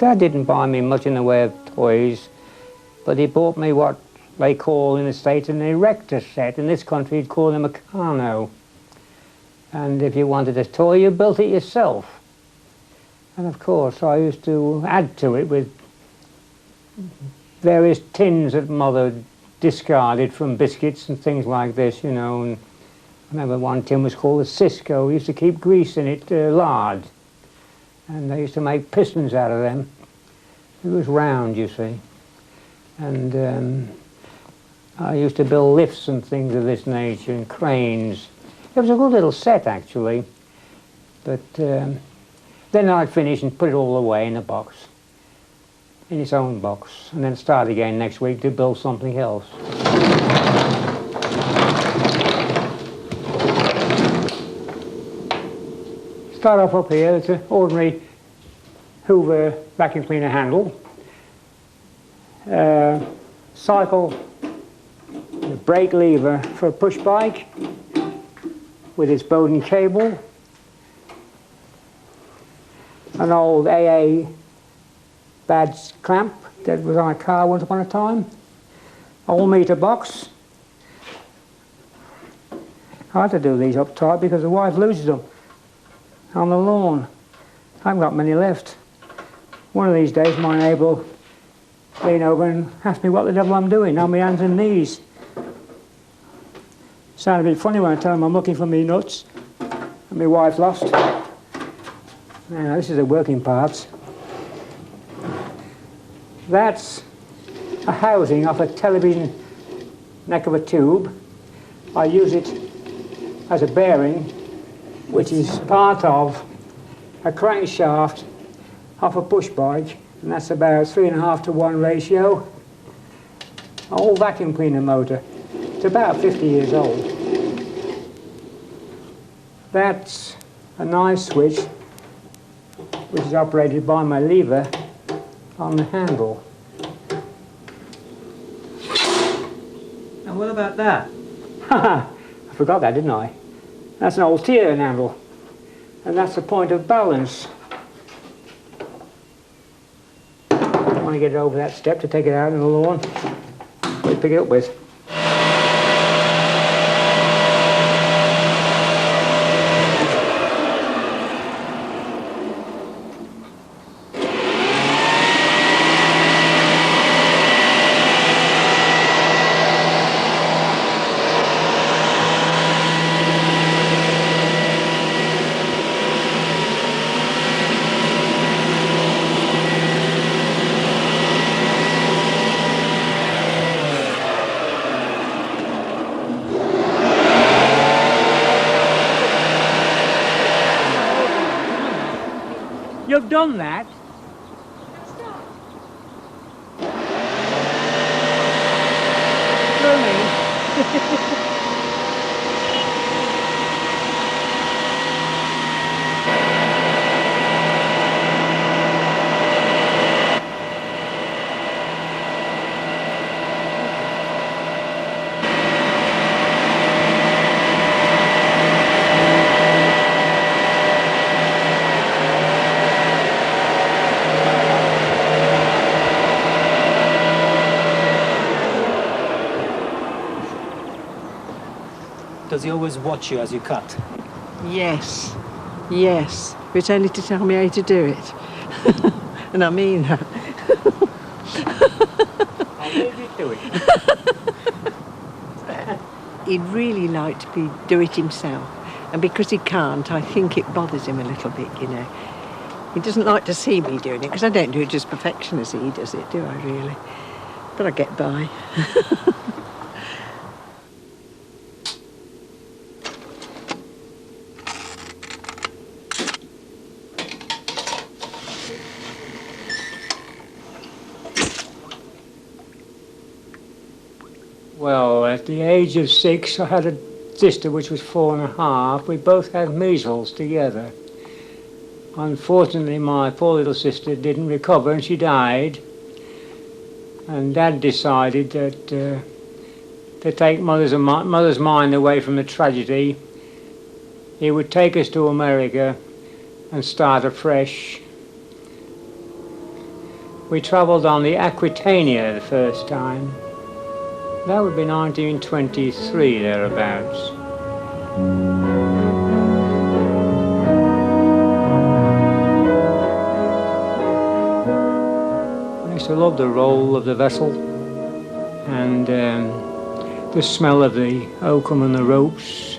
Dad didn't buy me much in the way of toys, but he bought me what they call in the States an erector set. In this country you'd call them a Carno. And if you wanted a toy, you built it yourself. And of course I used to add to it with various tins that Mother discarded from biscuits and things like this, you know. And I remember one tin was called a Cisco. We used to keep grease in it, lard. And they used to make pistons out of them. It was round, you see. And I used to build lifts and things of this nature, and cranes. It was a good little set, actually. But then I'd finish and put it all away in a box, in its own box, and then start again next week to build something else. Start off up here. It's an ordinary Hoover vacuum cleaner handle. Cycle, the brake lever for a push bike with its Bowden cable. An old AA badge clamp that was on a car once upon a time. Old meter box. I had to do these up tight because the wife loses them on the lawn. I haven't got many left. One of these days my neighbour will lean over and ask me what the devil I'm doing on my hands and knees. Sound a bit funny when I tell him I'm looking for me nuts and my wife lost. Now this is the working parts. That's a housing off a television neck of a tube. I use it as a bearing, which is part of a crankshaft off a push bike, and that's about 3.5 to 1 ratio. An old vacuum cleaner motor. It's about 50 years old. That's a knife switch, which is operated by my lever on the handle. And what about that? I forgot that, didn't I? That's an old tear handle, and that's the point of balance. I want to get it over that step to take it out in the lawn. What do you pick it up with? You've done that? Does he always watch you as you cut? Yes, yes, but only to tell me how to do it. And I mean that. I'll leave you to it. He'd really like to do it himself, and because he can't, I think it bothers him a little bit, you know. He doesn't like to see me doing it, because I don't do it as perfection as he does it, do I really? But I get by. Well, at the age of 6, I had a sister which was 4.5. We both had measles together. Unfortunately, my poor little sister didn't recover and she died. And Dad decided that to take mother's mind away from the tragedy, he would take us to America and start afresh. We travelled on the Aquitania the first time. That would be 1923, thereabouts. I used to love the roll of the vessel and the smell of the oakum and the ropes.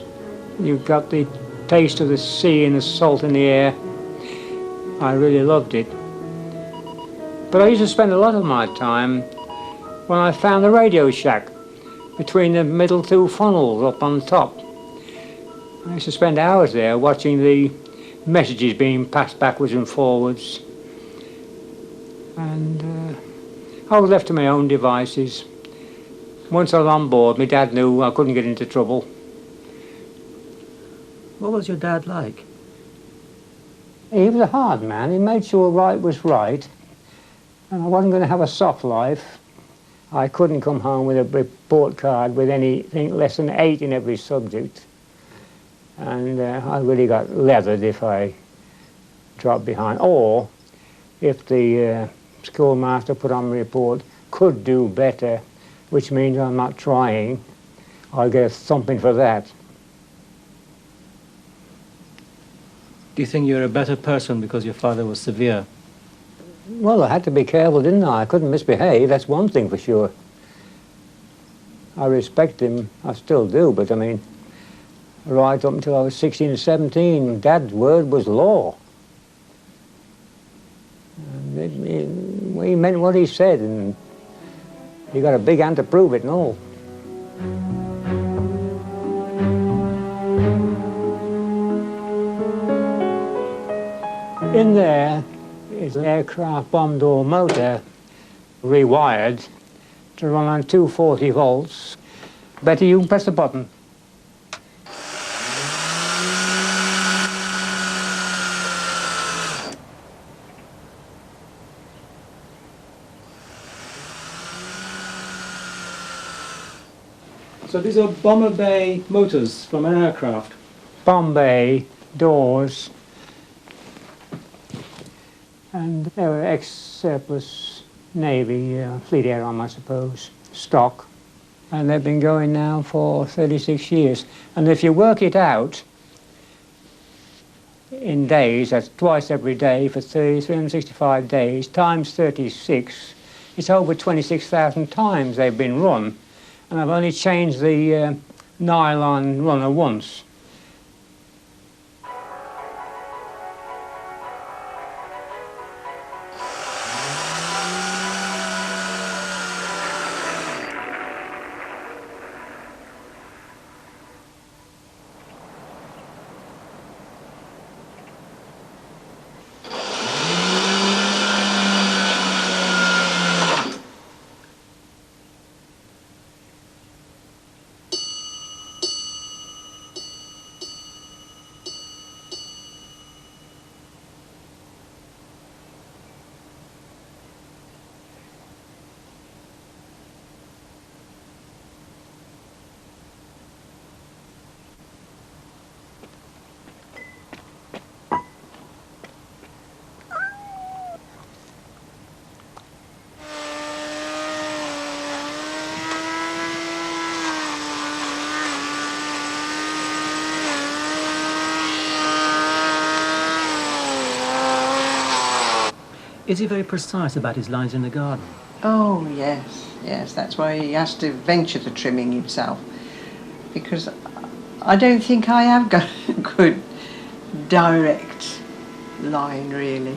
You've got the taste of the sea and the salt in the air. I really loved it. But I used to spend a lot of my time when I found the radio shack between the middle two funnels up on top. I used to spend hours there watching the messages being passed backwards and forwards. And I was left to my own devices. Once I was on board, my dad knew I couldn't get into trouble. What was your dad like? He was a hard man. He made sure right was right. And I wasn't going to have a soft life. I couldn't come home with a report card with anything less than 8 in every subject. And I really got leathered if I dropped behind. Or if the schoolmaster put on a report, could do better, which means I'm not trying, I'll get a thumping for that. Do you think you're a better person because your father was severe? Well, I had to be careful, didn't I? I couldn't misbehave, that's one thing for sure. I respect him, I still do, but I mean, right up until I was 16 or 17, Dad's word was law. And he meant what he said, and he got a big hand to prove it and all. In there is an aircraft bomb door motor rewired to run on 240 volts. Betty, you can press the button. So these are bomber bay motors from an aircraft? Bombay doors. And they were ex-surplus Navy, Fleet Air Arm, I suppose, stock. And they've been going now for 36 years. And if you work it out in days, that's twice every day for 365 days, times 36, it's over 26,000 times they've been run. And I've only changed the nylon runner once. Is he very precise about his lines in the garden? Oh, yes, yes. That's why he has to venture the trimming himself. Because I don't think I have got a good direct line, really.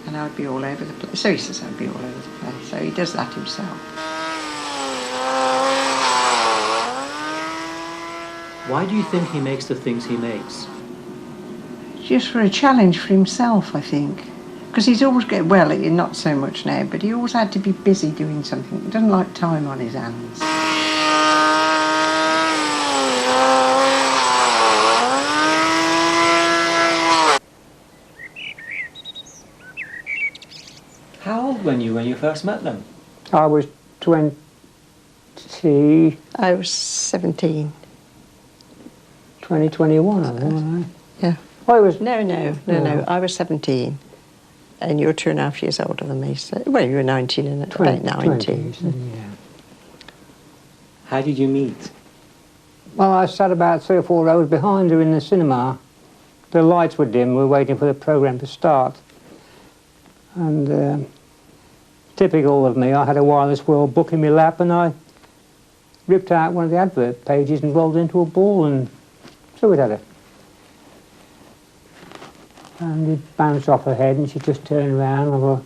And I'd be all over the place. So he says I'd be all over the place. So he does that himself. Why do you think he makes the things he makes? Just for a challenge for himself, I think. Because he's always getting, well, not so much now, but he always had to be busy doing something. He doesn't like time on his hands. How old were you when you first met them? I was 20... I was 17. 2021, I think, wasn't I? Yeah. Oh, it was... No, I was 17. And you're 2.5 years older than me, so... Well, you were 19 and about 19. 20, yeah. How did you meet? Well, I sat about 3 or 4 rows behind her in the cinema. The lights were dim, we were waiting for the programme to start. And typical of me, I had a Wireless World book in my lap and I ripped out one of the advert pages and rolled it into a ball and threw it at her. And it bounced off her head and she just turned around and I thought,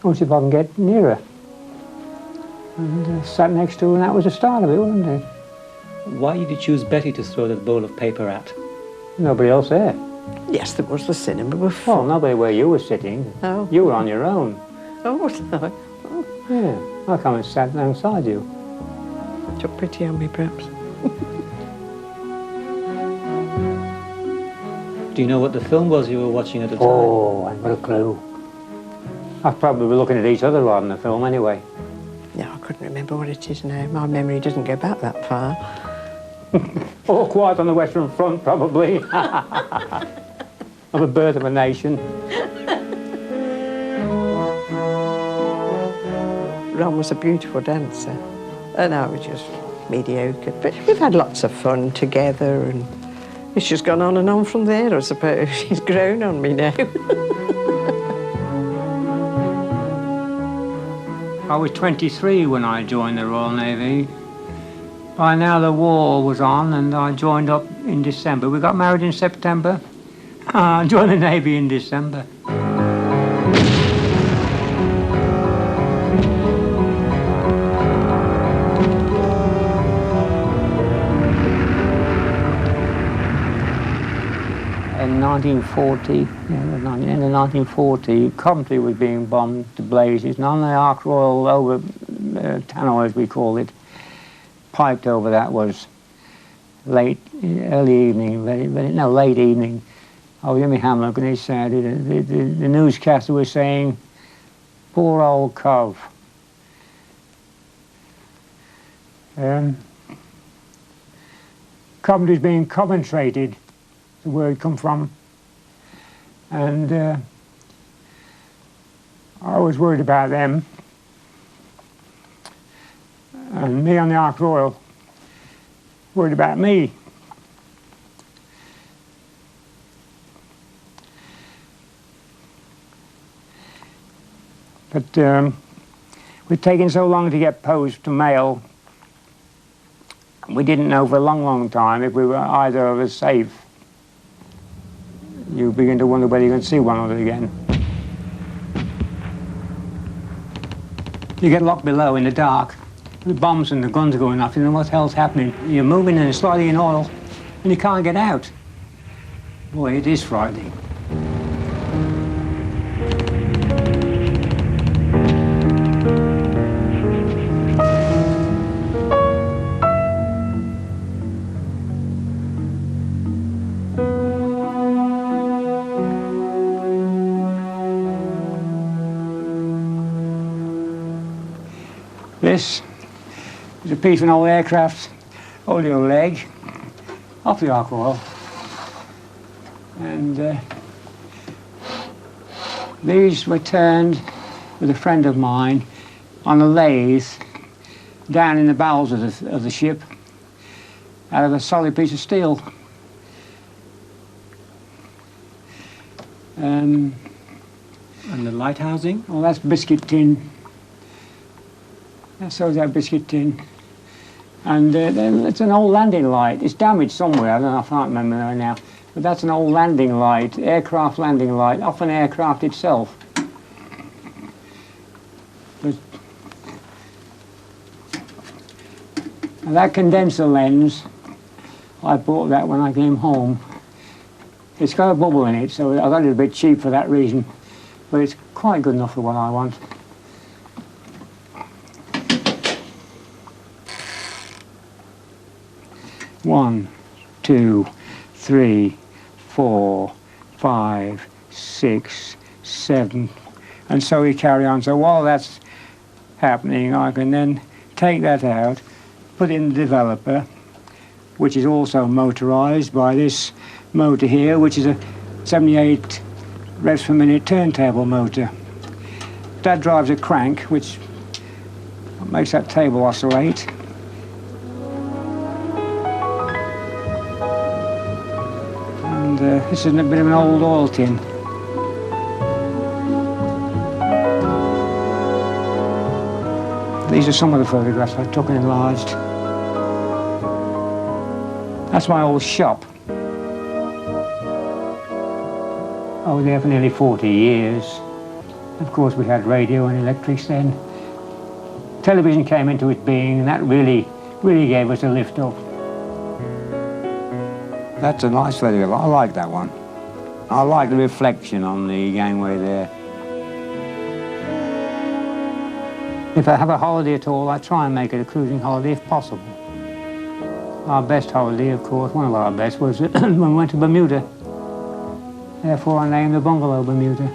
I'll see if I can get nearer. And sat next to her and that was the start of it, wasn't it? Why did you choose Betty to throw that bowl of paper at? Nobody else there. Yes, there was the cinema before. Well, nobody where you were sitting. Oh. You were on your own. Oh, was I? Oh, Yeah, I come and sat alongside you. took pity on me, perhaps. Do you know what the film was you were watching at the time? Oh, I've got a clue. I've probably been looking at each other rather than the film anyway. No, I couldn't remember what it is now. My memory doesn't go back that far. Oh, quite on the Western Front, probably. Of a birth of a nation. Ron was a beautiful dancer, and I was just mediocre. But we've had lots of fun together, and it's just gone on and on from there, I suppose. He's grown on me now. I was 23 when I joined the Royal Navy. By now the war was on and I joined up in December. We got married in September. I joined the Navy in December. In 1940, end of 1940, Coventry was being bombed to blazes, and on the Ark Royal over Tannoy, as we call it, piped over that was late evening. I was in my hammock and he said, the newscaster was saying, poor old Cov. Coventry's being concentrated, the word come from. And I was worried about them. And me on the Ark Royal, worried about me. But we'd taken so long to get post to mail, we didn't know for a long, long time if we were either of us safe. You begin to wonder whether you can see one another again. You get locked below in the dark. The bombs and the guns are going off, you know what the hell's happening. You're moving and sliding in oil, and you can't get out. Boy, it is frightening. This is a piece of an old aircraft holding a leg off the Ark Royal. And these were turned with a friend of mine on a lathe down in the bowels of the ship out of a solid piece of steel. And the light housing? Well, that's biscuit tin. So is that biscuit tin. And it's an old landing light. It's damaged somewhere, I don't know, I can't remember now. But that's an old landing light, aircraft landing light, off an aircraft itself. But, and that condenser lens, I bought that when I came home. It's got a bubble in it, so I got it a bit cheap for that reason. But it's quite good enough for what I want. One, 2, 3, 4, 5, 6, 7, and so we carry on. So while that's happening, I can then take that out, put it in the developer, which is also motorised by this motor here, which is a 78 revs per minute turntable motor. Dad drives a crank, which makes that table oscillate. And this is a bit of an old oil tin. These are some of the photographs I took and enlarged. That's my old shop. I was there for nearly 40 years. Of course, we had radio and electrics then. Television came into its being, and that really gave us a lift up. That's a nice photograph. I like that one. I like the reflection on the gangway there. If I have a holiday at all, I try and make it a cruising holiday if possible. Our best holiday, of course, one of our best, was when we went to Bermuda. Therefore, I named the bungalow Bermuda.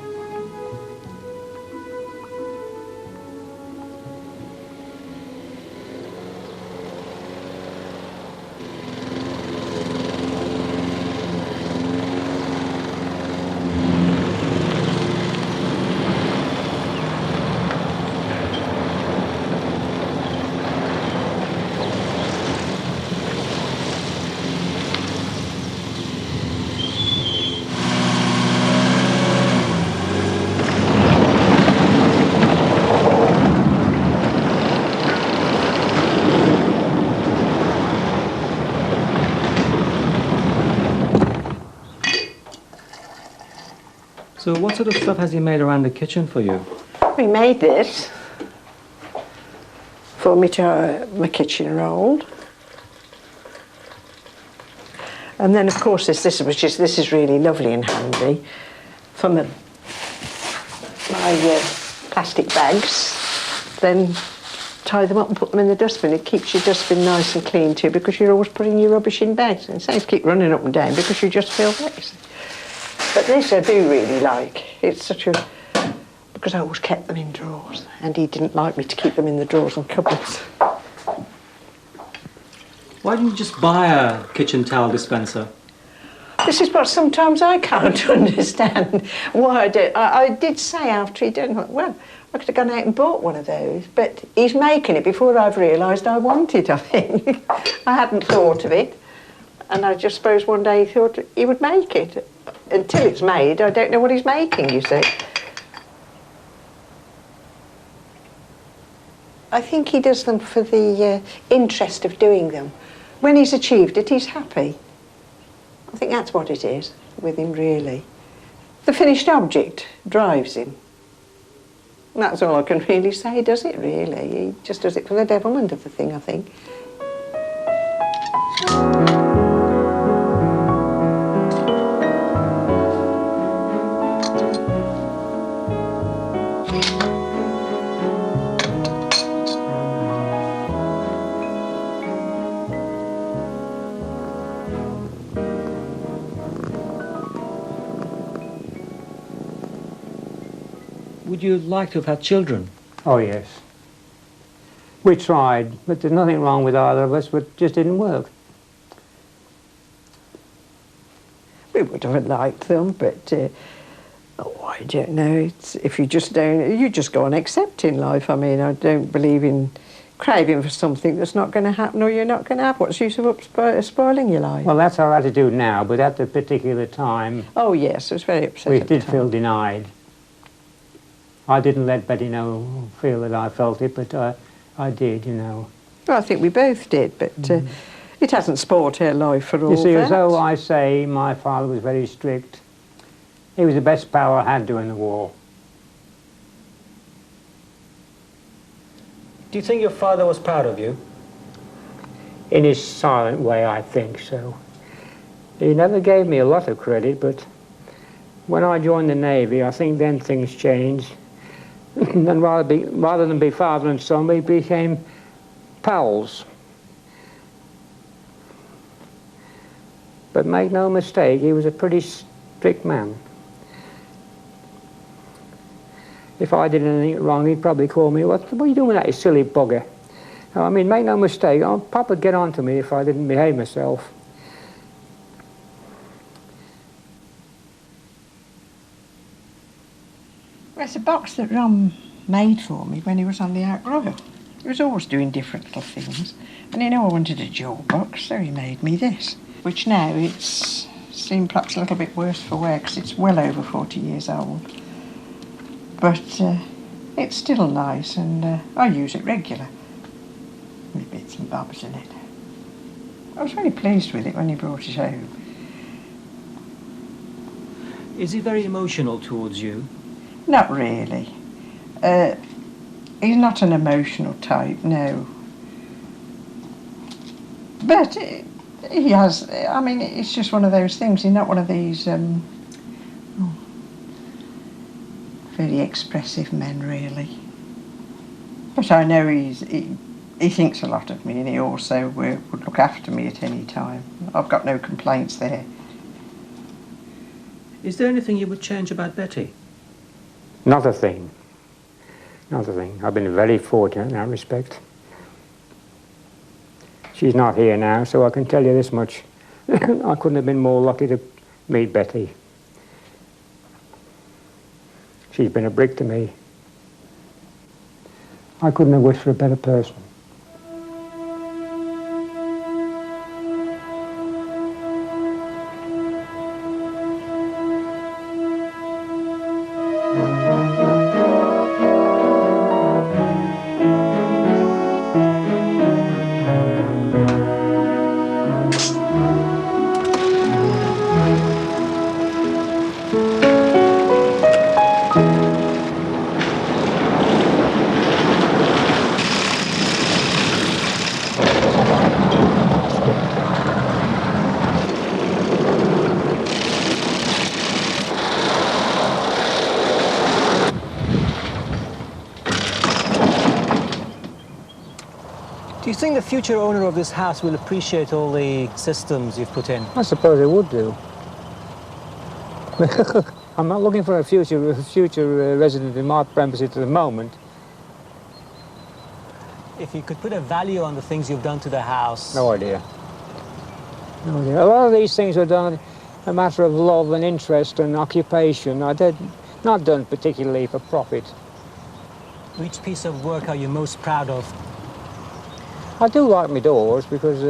So what sort of stuff has he made around the kitchen for you? We made this for me to my kitchen rolled. And then of course this is really lovely and handy for my plastic bags. Then tie them up and put them in the dustbin. It keeps your dustbin nice and clean too, because you're always putting your rubbish in bags. And it saves keep running up and down because you just feel lazy. But this I do really like. It's such a... because I always kept them in drawers, and he didn't like me to keep them in the drawers and cupboards. Why didn't you just buy a kitchen towel dispenser? This is what sometimes I can't understand why I do. I did say after he did, well, I could have gone out and bought one of those, but he's making it before I've realised I want it, I think. I hadn't thought of it, and I just suppose one day he thought he would make it. Until it's made, I don't know what he's making, you see. I think he does them for the interest of doing them. When he's achieved it, he's happy. I think that's what it is with him, really. The finished object drives him. That's all I can really say, does it, really? He just does it for the devilment of the thing, I think. Would you like to have had children? Oh, yes. We tried, but there's nothing wrong with either of us, but it just didn't work. We would have liked them, but I don't know. It's, if you just don't, you just go on accepting life. I mean, I don't believe in craving for something that's not going to happen or you're not going to have. What's the use of spoiling your life? Well, that's our attitude now, but at the particular time... Oh, yes, it was very upsetting. We did feel denied. I didn't let Betty feel that I felt it, but I did, you know. Well, I think we both did, but it hasn't spoiled her life for all that. You see, as though I say my father was very strict. He was the best pal I had during the war. Do you think your father was proud of you? In his silent way, I think so. He never gave me a lot of credit, but when I joined the Navy, I think then things changed. And rather than be father and son, we became pals. But make no mistake, he was a pretty strict man. If I did anything wrong, he'd probably call me, what are you doing with that, you silly bugger? I mean, make no mistake, Papa would get on to me if I didn't behave myself. box that Ron made for me when he was on the Ark Royal. He was always doing different little things. And he knew I wanted a jewel box, so he made me this, which now it's seemed perhaps a little bit worse for wear because it's well over 40 years old. But it's still nice, and I use it regular. With bits and bobs in it. I was really pleased with it when he brought it home. Is he very emotional towards you? Not really. He's not an emotional type, no. But he has, I mean, it's just one of those things. He's not one of these very expressive men, really. But I know he thinks a lot of me, and he also would look after me at any time. I've got no complaints there. Is there anything you would change about Betty? Not a thing. Not a thing. I've been very fortunate in that respect. She's not here now, so I can tell you this much. I couldn't have been more lucky to meet Betty. She's been a brick to me. I couldn't have wished for a better person. Do you think the future owner of this house will appreciate all the systems you've put in? I suppose it would do. I'm not looking for a future resident in my premises at the moment. If you could put a value on the things you've done to the house... No idea. No idea. A lot of these things are done a matter of love and interest and occupation. Not done particularly for profit. Which piece of work are you most proud of? I do like my doors because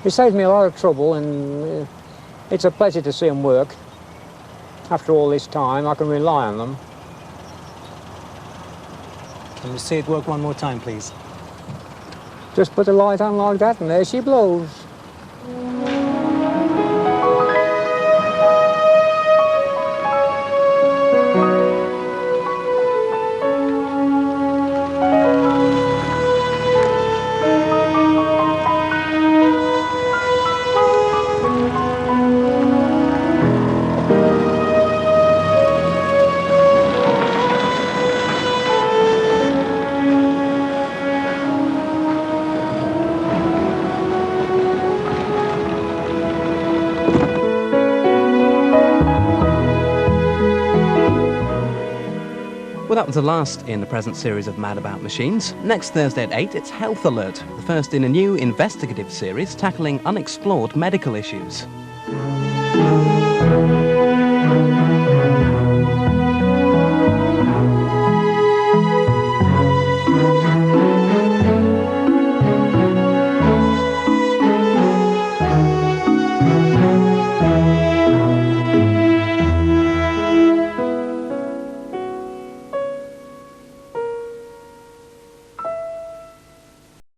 it saves me a lot of trouble, and it's a pleasure to see them work. After all this time, I can rely on them. Can we see it work one more time, please? Just put the light on like that and there she blows. Well, that was the last in the present series of Mad About Machines. Next Thursday at 8, it's Health Alert, the first in a new investigative series tackling unexplored medical issues.